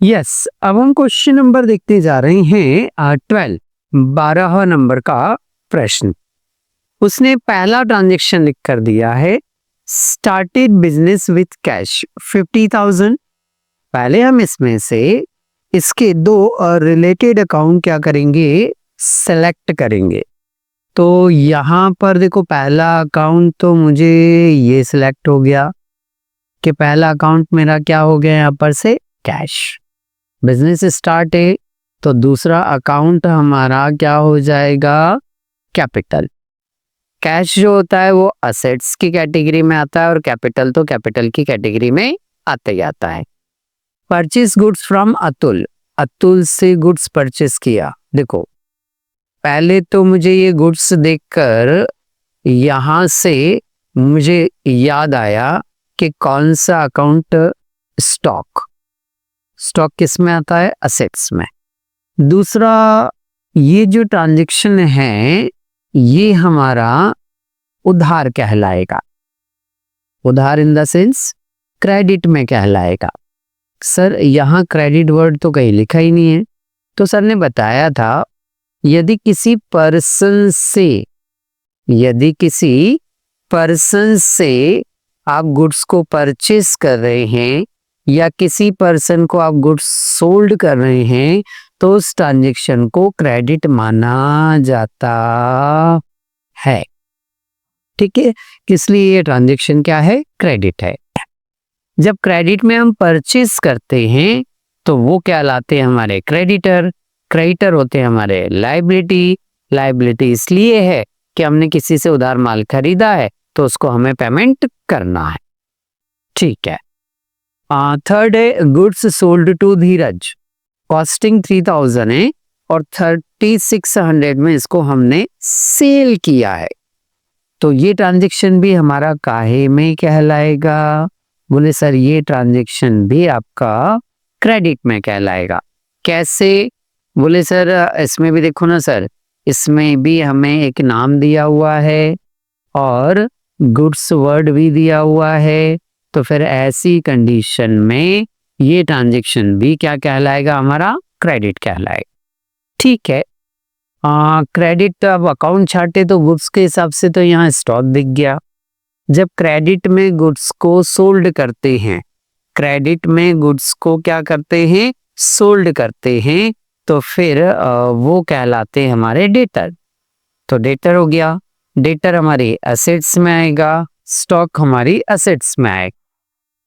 Yes, अब हम question number देखते जा रहे हैं 12 नंबर का प्रश्न। उसने पहला ट्रांजेक्शन लिख कर दिया है, स्टार्टेड बिजनेस विथ कैश 50,000। पहले हम इसमें से इसके दो रिलेटेड अकाउंट क्या करेंगे, सेलेक्ट करेंगे। तो यहाँ पर देखो, पहला अकाउंट तो मुझे ये सिलेक्ट हो गया कि पहला अकाउंट मेरा क्या हो गया, यहाँ पर से कैश, बिजनेस स्टार्ट है। तो दूसरा अकाउंट हमारा क्या हो जाएगा, कैपिटल। कैश जो होता है वो असेट्स की कैटेगरी में आता है और कैपिटल तो कैपिटल की कैटेगरी में आता ही आता है। Purchase goods from Atul, Atul से गुड्स परचेस किया। देखो, पहले तो मुझे ये गुड्स देखकर यहां से मुझे याद आया कि कौन सा अकाउंट, स्टॉक। स्टॉक किस में आता है, असेट्स में। दूसरा, ये जो ट्रांजैक्शन है ये हमारा उधार कहलाएगा। उधार इन द सेंस क्रेडिट में कहलाएगा। सर यहाँ क्रेडिट वर्ड तो कहीं लिखा ही नहीं है। तो सर ने बताया था, यदि किसी पर्सन से आप गुड्स को परचेस कर रहे हैं या किसी पर्सन को आप गुड्स सोल्ड कर रहे हैं तो उस ट्रांजैक्शन को क्रेडिट माना जाता है। ठीक है, इसलिए ये ट्रांजैक्शन क्या है, क्रेडिट है। जब क्रेडिट में हम परचेस करते हैं तो वो क्या लाते हैं, हमारे क्रेडिटर। क्रेडिटर होते हैं हमारे लायबिलिटी। लायबिलिटी इसलिए है कि हमने किसी से उधार माल खरीदा है तो उसको हमें पेमेंट करना है। ठीक है। थर्ड है, goods sold to Dheeraj, costing 3,000 है और 3,600 में इसको हमने सेल किया है। तो ये ट्रांजैक्शन भी हमारा काहे में कहलाएगा, बोले सर ये ट्रांजैक्शन भी आपका क्रेडिट में कहलाएगा। कैसे, बोले सर इसमें भी देखो ना सर, इसमें भी हमें एक नाम दिया हुआ है और गुड्स वर्ड भी दिया हुआ है। तो फिर ऐसी कंडीशन में ये ट्रांजैक्शन भी क्या कहलाएगा, हमारा क्रेडिट कहलाएगा। ठीक है। क्रेडिट, अब अकाउंट छाटे तो गुड्स के हिसाब से तो यहाँ स्टॉक दिख गया। जब क्रेडिट में गुड्स को सोल्ड करते हैं, क्रेडिट में गुड्स को क्या करते हैं, सोल्ड करते हैं, तो फिर वो कहलाते हैं हमारे डेटर। तो डेटर हो गया, डेटर हमारी एसेट्स में आएगा, स्टॉक हमारी एसेट्स में आएगा।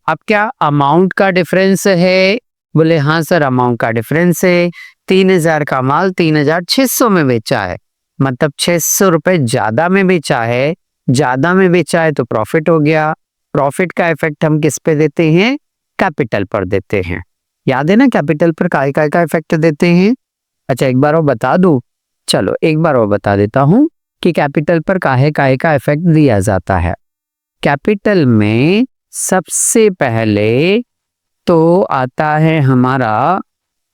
अब क्या अमाउंट का डिफरेंस है, बोले हाँ सर अमाउंट का डिफरेंस है। 3,000 का माल 3,600 में बेचा है, मतलब 600 रुपए ज्यादा में बेचा है। ज्यादा में बेचा है तो प्रॉफिट हो गया। प्रॉफिट का इफेक्ट हम किस पे देते हैं, कैपिटल पर देते हैं। याद है ना, कैपिटल पर काय का इफेक्ट देते हैं। अच्छा एक बार और बता दूं, चलो एक बार और बता देता हूं कि कैपिटल पर काहे का इफेक्ट दिया जाता है। कैपिटल में सबसे पहले तो आता है हमारा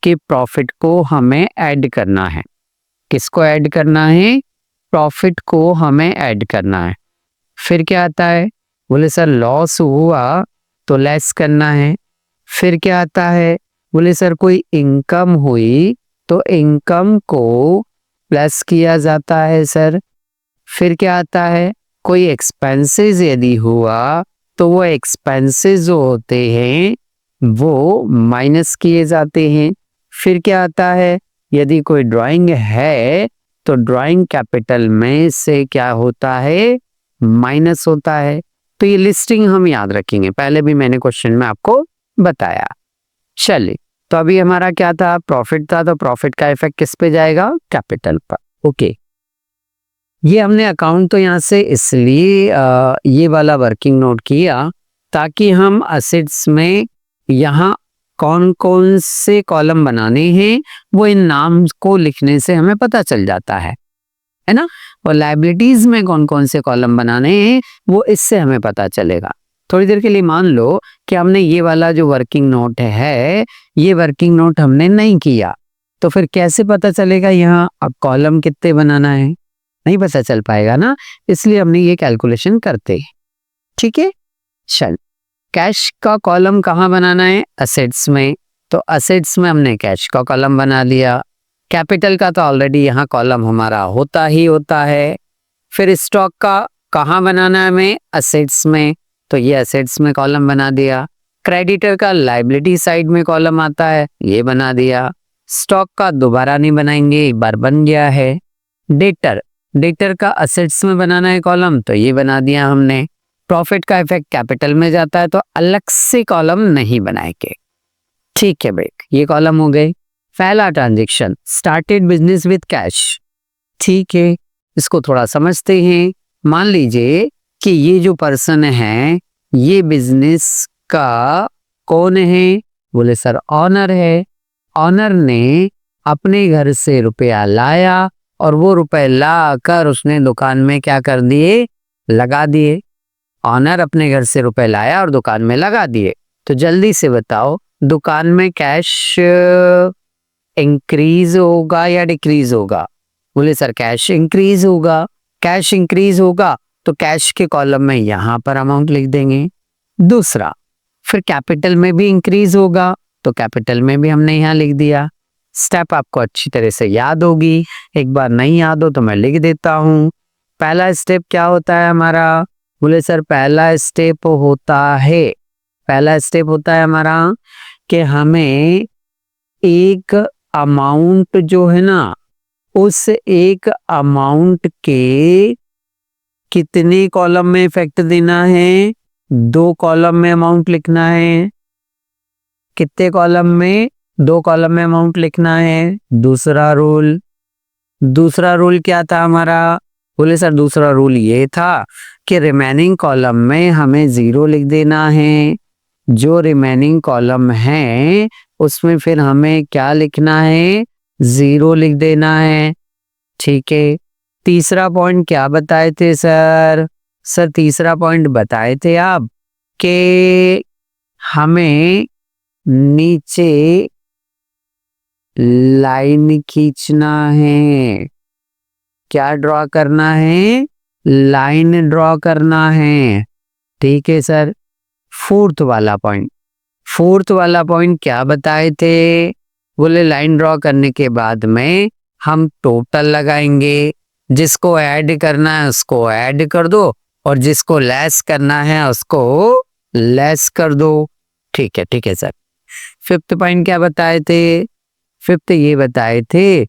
कि प्रॉफिट को हमें ऐड करना है। किसको ऐड करना है, प्रॉफिट को हमें ऐड करना है। फिर क्या आता है, बोले सर लॉस हुआ तो लेस करना है। फिर क्या आता है, बोले सर कोई इनकम हुई तो इनकम को प्लस किया जाता है सर। फिर क्या आता है, कोई एक्सपेंसेस यदि हुआ तो वो एक्सपेंसेस जो होते हैं वो माइनस किए जाते हैं। फिर क्या आता है, यदि कोई ड्राइंग है तो ड्राइंग कैपिटल में से क्या होता है, माइनस होता है। तो ये लिस्टिंग हम याद रखेंगे, पहले भी मैंने क्वेश्चन में आपको बताया। चलिए, तो अभी हमारा क्या था, प्रॉफिट था, तो प्रॉफिट का इफेक्ट किस पे जाएगा, कैपिटल पर। ओके, ये हमने अकाउंट तो यहाँ से इसलिए ये वाला वर्किंग नोट किया ताकि हम असेट्स में यहाँ कौन कौन से कॉलम बनाने हैं वो इन नाम को लिखने से हमें पता चल जाता है ना। और लायबिलिटीज में कौन कौन से कॉलम बनाने हैं वो इससे हमें पता चलेगा। थोड़ी देर के लिए मान लो कि हमने ये वाला जो वर्किंग नोट है, ये वर्किंग नोट हमने नहीं किया, तो फिर कैसे पता चलेगा यहाँ अब कॉलम कितने बनाना है, नहीं पता चल पाएगा ना। इसलिए हमने ये कैलकुलेशन करते हैं। ठीक है, चल कैश का कॉलम कहाँ बनाना है, असेट्स में। तो असेट्स में हमने कैश का कॉलम बना दिया। कैपिटल का तो ऑलरेडी यहाँ कॉलम हमारा होता ही होता है। फिर स्टॉक का कहाँ बनाना है हमें? असेट्स में, तो ये असेट्स में कॉलम बना दिया। क्रेडिटर का लायबिलिटी साइड में कॉलम आता है, ये बना दिया। स्टॉक का दोबारा नहीं बनाएंगे, एक बार बन गया है। डेटर का असेट्स में बनाना है कॉलम, तो ये बना दिया हमने। प्रॉफिट का इफेक्ट कैपिटल में जाता है तो अलग से कॉलम नहीं बनाएंगे। ठीक है भाई, ये कॉलम हो गए। पहला transaction, started business with cash. ठीक है, इसको थोड़ा समझते हैं। मान लीजिए कि ये जो पर्सन है ये बिजनेस का कौन है? बोले सर ऑनर है। ऑनर ने अपने घर से रुपया लाया और वो रुपए ला कर उसने दुकान में क्या कर दिए? लगा दिए। ऑनर अपने घर से रुपए लाया और दुकान में लगा दिए। तो जल्दी से बताओ, दुकान में कैश इंक्रीज होगा या डिक्रीज होगा? बोले सर कैश इंक्रीज होगा। कैश इंक्रीज होगा तो कैश के कॉलम में यहां पर अमाउंट लिख देंगे। दूसरा, फिर कैपिटल में भी इंक्रीज होगा तो कैपिटल में भी हमने यहाँ लिख दिया। स्टेप आपको अच्छी तरह से याद होगी, एक बार नहीं याद हो तो मैं लिख देता हूँ। पहला स्टेप क्या होता है हमारा? बोले सर पहला स्टेप होता है हमारा कि हमें एक अमाउंट जो है ना, उस एक अमाउंट के कितने कॉलम में इफेक्ट देना है? 2 कॉलम में अमाउंट लिखना है। कितने कॉलम में? 2 कॉलम में अमाउंट लिखना है। दूसरा रूल क्या था हमारा? बोले सर दूसरा रूल ये था कि रिमेनिंग कॉलम में हमें 0 लिख देना है। जो रिमेनिंग कॉलम है उसमें फिर हमें क्या लिखना है? 0 लिख देना है। ठीक है, तीसरा पॉइंट क्या बताए थे सर? तीसरा पॉइंट बताए थे आप कि हमें नीचे लाइन खींचना है। क्या ड्रॉ करना है? लाइन ड्रॉ करना है। ठीक है सर। फोर्थ वाला पॉइंट क्या बताए थे? बोले लाइन ड्रॉ करने के बाद में हम टोटल लगाएंगे। जिसको ऐड करना है उसको ऐड कर दो और जिसको लेस करना है उसको लेस कर दो। ठीक है सर। फिफ्थ पॉइंट क्या बताए थे? फिफ्थ ये बताए थे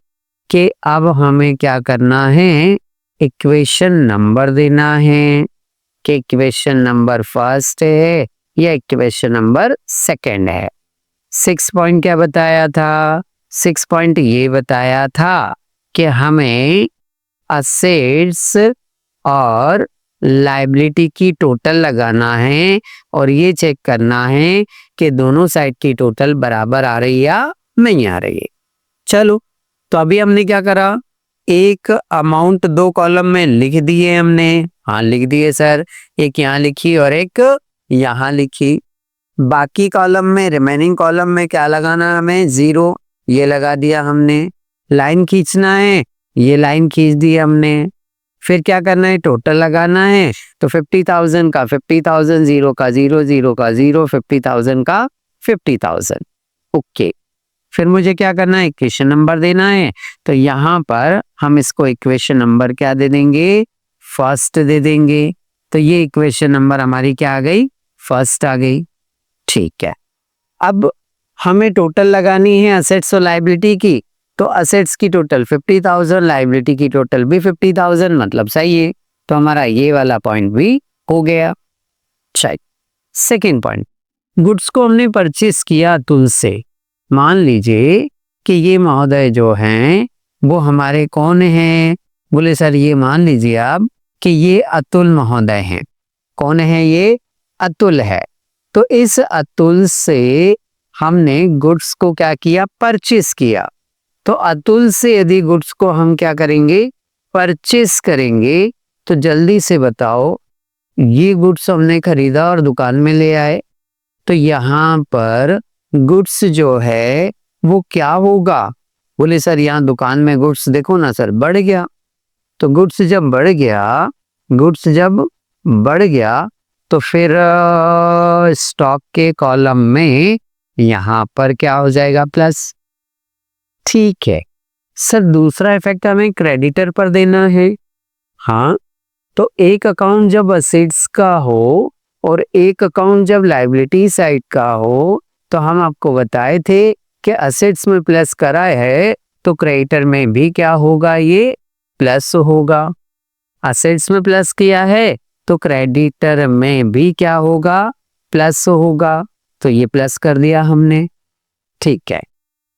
कि अब हमें क्या करना है? इक्वेशन नंबर देना है कि इक्वेशन नंबर फर्स्ट है या इक्वेशन नंबर सेकंड है। 6 पॉइंट क्या बताया था? 6 पॉइंट ये बताया था कि हमें असेट्स और लायबिलिटी की टोटल लगाना है और ये चेक करना है कि दोनों साइड की टोटल बराबर आ रही या नहीं आ रही है। चलो, तो अभी हमने क्या करा? एक अमाउंट 2 कॉलम में लिख दिए हमने। हाँ लिख दिए सर, एक यहाँ लिखी और एक यहाँ लिखी। बाकी कॉलम में, रिमेनिंग कॉलम में क्या लगाना है हमें? 0, ये लगा दिया हमने। लाइन खींचना है, ये लाइन खींच दी हमने। फिर क्या करना है? टोटल लगाना है। तो 50,000 का 50,000, 0 का 0, 0 का 0, 50,000 का 50,000। ओके, फिर मुझे क्या करना है? इक्वेशन नंबर देना है। तो यहाँ पर हम इसको इक्वेशन नंबर क्या दे देंगे? फर्स्ट दे देंगे। तो ये इक्वेशन नंबर हमारी क्या आ गई? फर्स्ट आ गई। ठीक है, अब हमें टोटल लगानी है असेट्स और लायबिलिटी की। तो असेट्स की टोटल 50,000, लायबिलिटी की टोटल भी 50,000, मतलब सही है। तो हमारा ये वाला पॉइंट भी हो गया। चलिए, सेकेंड पॉइंट, गुड्स को हमने परचेस किया अतुल से। मान लीजिए कि ये महोदय जो हैं वो हमारे कौन हैं? बोले सर ये मान लीजिए आप कि ये अतुल महोदय हैं। कौन है ये? अतुल है। तो इस अतुल से हमने गुड्स को क्या किया? परचेस किया। तो अतुल से यदि गुड्स को हम क्या करेंगे? परचेस करेंगे। तो जल्दी से बताओ, ये गुड्स हमने खरीदा और दुकान में ले आए, तो यहाँ पर गुड्स जो है वो क्या होगा? बोले सर यहाँ दुकान में गुड्स देखो ना सर बढ़ गया। तो गुड्स जब बढ़ गया तो फिर स्टॉक के कॉलम में यहाँ पर क्या हो जाएगा प्लस। ठीक है सर, दूसरा इफेक्ट हमें क्रेडिटर पर देना है। हाँ, तो एक अकाउंट जब असेट्स का हो और एक अकाउंट जब लायबिलिटी साइड का हो, तो हम आपको बताए थे कि असेट्स में प्लस करा है तो क्रेडिटर में भी क्या होगा, ये प्लस होगा। असेट्स में प्लस किया है तो क्रेडिटर में भी क्या होगा, प्लस होगा। तो ये प्लस कर दिया हमने। ठीक है,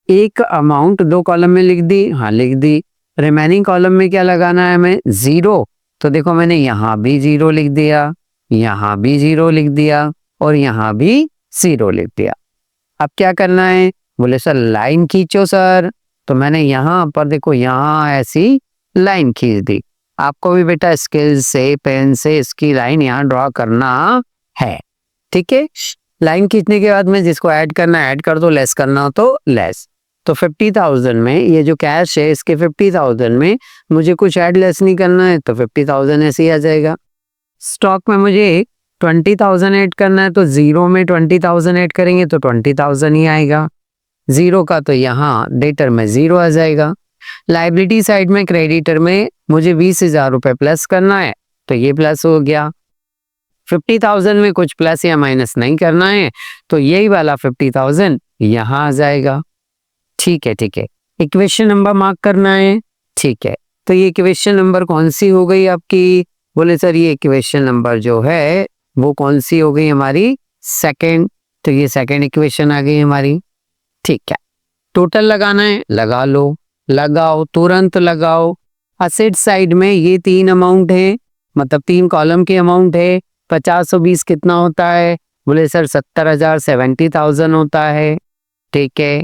एक अमाउंट दो कॉलम में लिख दी, हाँ लिख दी। रिमेनिंग कॉलम में क्या लगाना है हमें, जीरो। तो देखो मैंने यहाँ भी जीरो लिख दिया, यहाँ भी जीरो लिख दिया और यहाँ भी जीरो लिख दिया। अब क्या करना है, बोले सर लाइन खींचो सर। तो मैंने यहाँ पर देखो यहाँ ऐसी लाइन खींच दी। आपको भी बेटा स्केल से पेन से इसकी लाइन यहाँ ड्रॉ करना है। ठीक है, लाइन खींचने के बाद में जिसको ऐड करना है ऐड कर दो, लेस करना हो तो लेस। तो 50,000 में ये जो कैश है इसके 50,000 में मुझे कुछ ऐड लेस नहीं करना है तो 50,000 ऐसे ही आ जाएगा। स्टॉक में मुझे 20,000 ऐड करना है तो जीरो में 20,000 ऐड करेंगे तो 20,000 ही आएगा। जीरो का तो यहाँ डेटर में जीरो आ जाएगा। लायबिलिटी साइड में क्रेडिटर में मुझे 20,000 रुपए प्लस करना है तो ये प्लस हो गया। 50,000 में कुछ प्लस या माइनस नहीं करना है तो यही वाला 50,000 यहाँ आ जाएगा। ठीक है, ठीक है, इक्वेशन नंबर मार्क करना है। ठीक है, तो ये इक्वेशन नंबर कौन सी हो गई आपकी, बोले सर ये इक्वेशन नंबर जो है वो कौन सी हो गई हमारी, सेकंड। तो ये सेकंड इक्वेशन आ गई हमारी। ठीक है, टोटल लगाना है, लगा लो, लगाओ, तुरंत लगाओ। असेट साइड में ये तीन अमाउंट है, मतलब तीन कॉलम के अमाउंट है। 50 और 20 कितना होता है, बोले सर 70,000 70,000 होता है। ठीक है,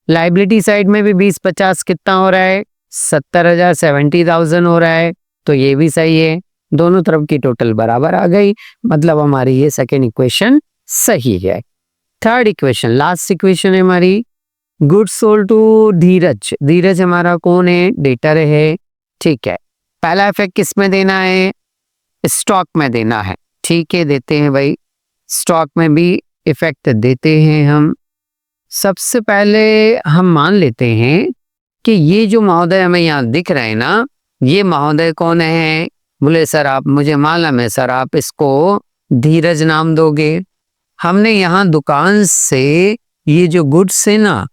लायबिलिटी साइड में भी 20-50 कितना हो रहा है, 70,000 70,000 हो रहा है। तो ये भी सही है, दोनों तरफ की टोटल बराबर आ गई, मतलब हमारी ये सेकेंड इक्वेशन सही है। थर्ड इक्वेशन, लास्ट इक्वेशन है हमारी, गुड्स सोल्ड टू धीरज। धीरज हमारा कौन है, डेटर है। ठीक है, पहला इफेक्ट किस में देना है, स्टॉक में देना है। ठीक है, देते हैं भाई, स्टॉक में भी इफेक्ट देते हैं हम। सबसे पहले हम मान लेते हैं कि ये जो महोदय हमें यहाँ दिख रहे हैं ना, ये महोदय कौन है, बोले सर आप, मुझे मालूम है सर, आप इसको धीरज नाम दोगे। हमने यहाँ दुकान से ये जो गुड्स है ना,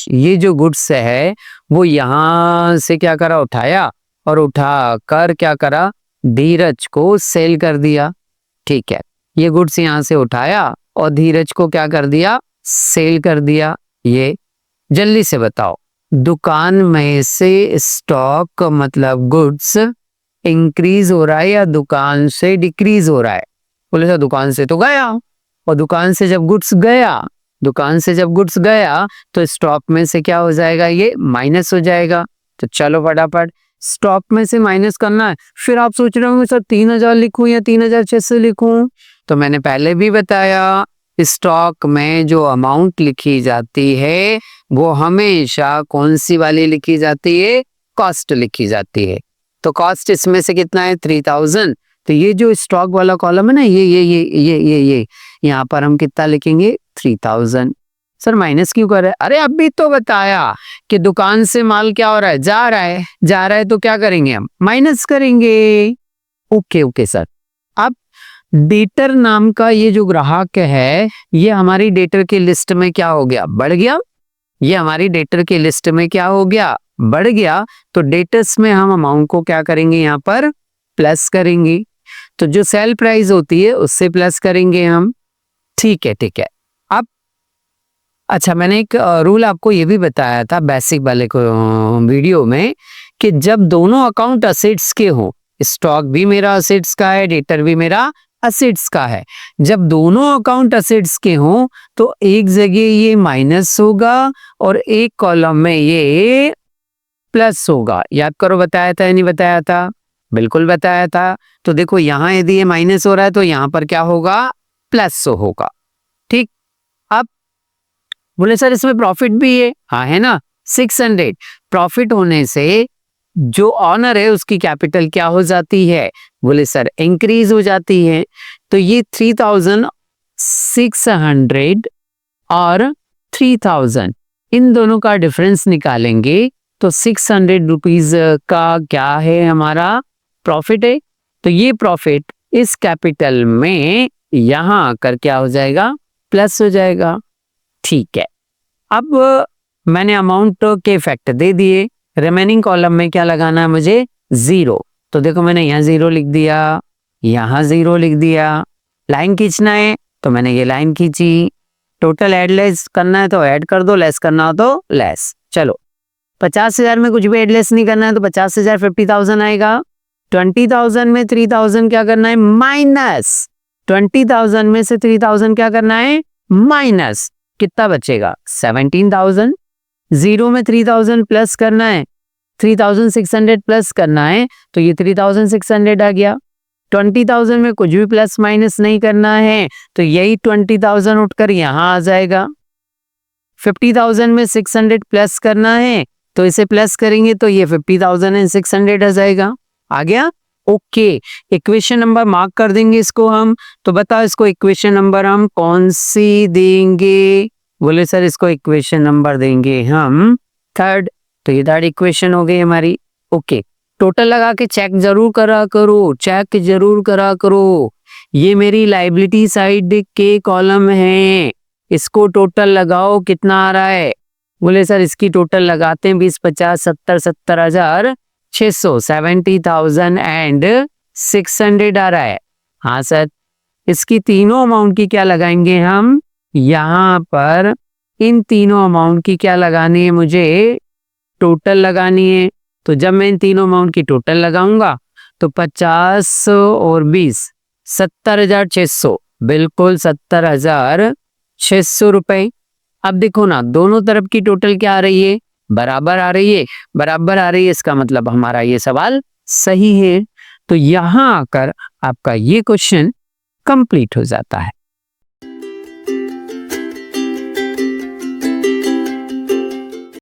ये जो गुड्स है वो यहाँ से क्या करा, उठाया और उठा कर क्या करा, धीरज को सेल कर दिया। ठीक है, ये गुड्स यहाँ से उठाया और धीरज को क्या कर दिया, सेल कर दिया। ये जल्दी से बताओ, दुकान में से स्टॉक मतलब गुड्स इंक्रीज हो रहा है या दुकान से डिक्रीज हो रहा है, बोले सर दुकान से तो गया, और दुकान से जब गुड्स गया, दुकान से जब गुड्स गया तो स्टॉक में से क्या हो जाएगा, ये माइनस हो जाएगा। तो चलो फटाफट स्टॉक में से माइनस करना है। फिर आप सोच रहे होंगे सर 3,000 लिखूं या 3,600 लिखूं, तो मैंने पहले भी बताया स्टॉक में जो अमाउंट लिखी जाती है वो हमेशा कौन सी वाली लिखी जाती है, कॉस्ट लिखी जाती है। तो कॉस्ट इसमें से कितना है, 3,000। तो ये जो स्टॉक वाला कॉलम है ना, ये यहाँ पर हम कितना लिखेंगे, 3,000। सर माइनस क्यों कर रहे हैं, अरे अभी तो बताया कि दुकान से माल क्या हो रहा है, जा रहा है, जा रहा है, तो क्या करेंगे हम, माइनस करेंगे। Okay okay sir. अब डेटर नाम का ये जो ग्राहक है ये हमारी डेटर की लिस्ट में क्या हो गया, बढ़ गया। ये हमारी डेटर की लिस्ट में क्या हो गया, बढ़ गया। तो डेटर्स में हम अमाउंट को क्या करेंगे, यहाँ पर प्लस करेंगे। तो जो सेल प्राइस होती है उससे प्लस करेंगे हम। ठीक है, ठीक है। अब अच्छा, मैंने एक रूल आपको ये भी बताया था बेसिक वाले को वीडियो में, कि जब दोनों अकाउंट असेट्स के हो, स्टॉक भी मेरा असेट्स का है, डेटर भी मेरा असेट्स का है, जब दोनों अकाउंट असेट्स के हों तो एक जगह ये माइनस होगा और एक कॉलम में ये प्लस होगा। याद करो, बताया था या नहीं बताया था, बिल्कुल बताया था। तो देखो यहाँ यदि ये माइनस हो रहा है तो यहाँ पर क्या होगा, प्लस होगा। ठीक, अब बोले सर इसमें प्रॉफिट भी है, हाँ है ना, 600। प्रॉफिट होने से जो ऑनर है उसकी कैपिटल क्या हो जाती है, बोले सर इंक्रीज हो जाती है। तो ये 3,600 और 3000, इन दोनों का डिफरेंस निकालेंगे तो 600 रुपीज का क्या है, हमारा प्रॉफिट है। तो ये प्रॉफिट इस कैपिटल में यहां आकर क्या हो जाएगा, प्लस हो जाएगा। ठीक है, अब मैंने अमाउंट के फैक्टर दे दिए, रिमेनिंग कॉलम में क्या लगाना है मुझे, 0। तो देखो मैंने यहाँ 0 लिख दिया, यहाँ 0 लिख दिया। लाइन खींचना है तो मैंने ये लाइन खींची। टोटल ऐड लेस करना है तो ऐड कर दो, लेस करना हो तो लेस। चलो 50,000 में कुछ भी ऐड लेस नहीं करना है तो 50,000 50,000 आएगा। 20,000 में 3,000 क्या करना है, माइनस। 20,000 में से 3,000 क्या करना है, माइनस। कितना बचेगा, 17,000। 0 में 3,000 प्लस करना है, 3,600 प्लस करना है तो ये 3,600 आ गया। 20,000 में कुछ भी प्लस माइनस नहीं करना है तो यही 20,000 उठकर यहां आ जाएगा। 50,000 में 600 प्लस करना है तो इसे प्लस करेंगे तो ये 50,600 आ जाएगा। आ गया, ओके। इक्वेशन नंबर मार्क कर देंगे इसको हम। तो बताओ इसको इक्वेशन नंबर हम कौन सी देंगे, बोले सर इसको इक्वेशन नंबर देंगे हम 3rd। तो ये 3rd इक्वेशन हो गई हमारी। ओके, टोटल लगा के चेक जरूर करा करो, चेक जरूर करा करो। ये मेरी लायबिलिटी साइड के कॉलम है, इसको टोटल लगाओ कितना आ रहा है। बोले सर इसकी टोटल लगाते हैं 20 50 70 70,600, 70,600 आ रहा है। हाँ सर, इसकी तीनों अमाउंट की क्या लगाएंगे हम, यहाँ पर इन तीनों अमाउंट की क्या लगानी है, मुझे टोटल लगानी है। तो जब मैं इन तीनों अमाउंट की टोटल लगाऊंगा तो 50 और 20 70,600, बिल्कुल 70,600 रुपए। अब देखो ना, दोनों तरफ की टोटल क्या आ रही है, बराबर आ रही है। बराबर आ रही है इसका मतलब हमारा ये सवाल सही है। तो यहां आकर आपका ये क्वेश्चन कंप्लीट हो जाता है।